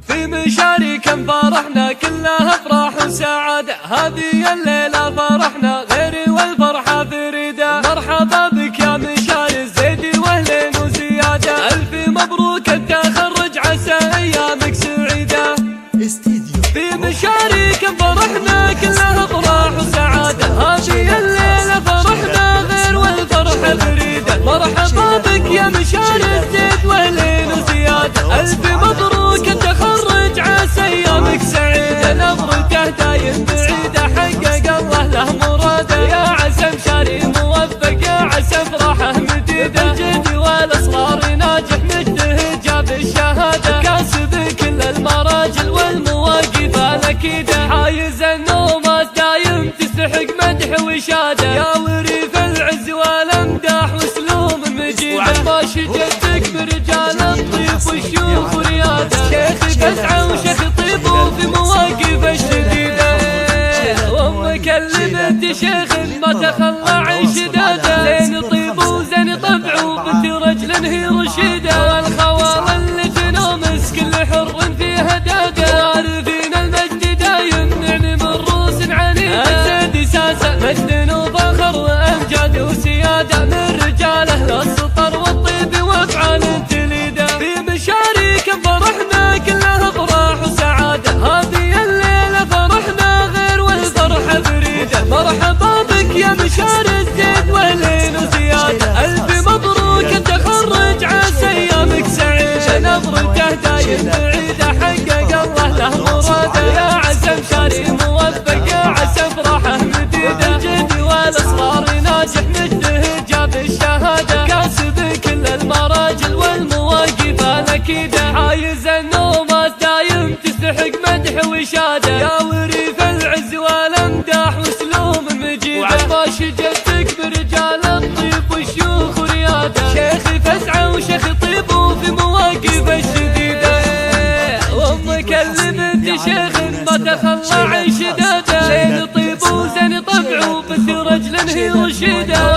في مشاركة فرحنا كلها افراح وسعادة، هذه الليلة فرحنا غيري والفرحة فريدة. مرحبا بك يا مشار الزيدي واهلين وزيادة، ألف مبروك التخرج عسى أيامك سعيدة. في مشاركة فرحنا كلها افراح وسعادة، هذه الليلة فرحنا غير والفرحة فريدة. مرحبا بك يا مشار الزيد واهلين وزيادة، ألف مبروك التخرج عسى أيامك سعيدة. نظرته دايم بعيدة حقق الله له مراده، يا عسى مشاري موفق يا عسى فرحه مديدة. الجد والأصغار ناجح مجتهد جاب الشهادة، كاسب كل المراجل والمواقف الأكيدة. عايز النومات دايم تستحق مدح وشادة، يا وريث العز والأمداح وسلوم مجيدة. وعباش جدك برجال الطيب والشيوخ وريادة، شيخ فزعة وشيخ طيب وفي مواقف الشديدة. وامك اللي بنت شيخ ما تخلى عن شدادة، زين طيب وزين طبع وبنت رجل هي رشيدة. والخوال اللي تنومس كل حر فيها دادة، عارفين المجد دايم نعم الروس عنيدة. الزيد ساسة مجد وفخر وامجاد وسيادة، من رجاله للسطر والطيب وافعال تليدة. في مشاركة فرحنا كلها افراح وسعادة، هذه الليلة فرحنا غير والفرحة فريدة. مرحبا بك يا مشار الزيد واهلين وزيادة، ألف مبروك التخرج عسى أيامك سعيدة. نظرته دايم بعيدة حقق الله له مراده، يا عسى مشاري موفق يا عسى فرحه مديدة. الجد والأصغار ناجح مجتهد جاب الشهادة، كاسب كل المراجل والمواقف الأكيدة. عايز النومات دايم تستحق مدح وشادة، يا وريث العز والأمداح وسلوم مجيدة. وعباش جدك برجال الطيب والشيوخ وريادة، شيخ فزعة وشيخ طيب وفي مواقف الشديدة. وامك اللي بنت شيخ ما تخلى عن شدادة، زين طيب وزين طبع وبنت رجل هي رشيدة.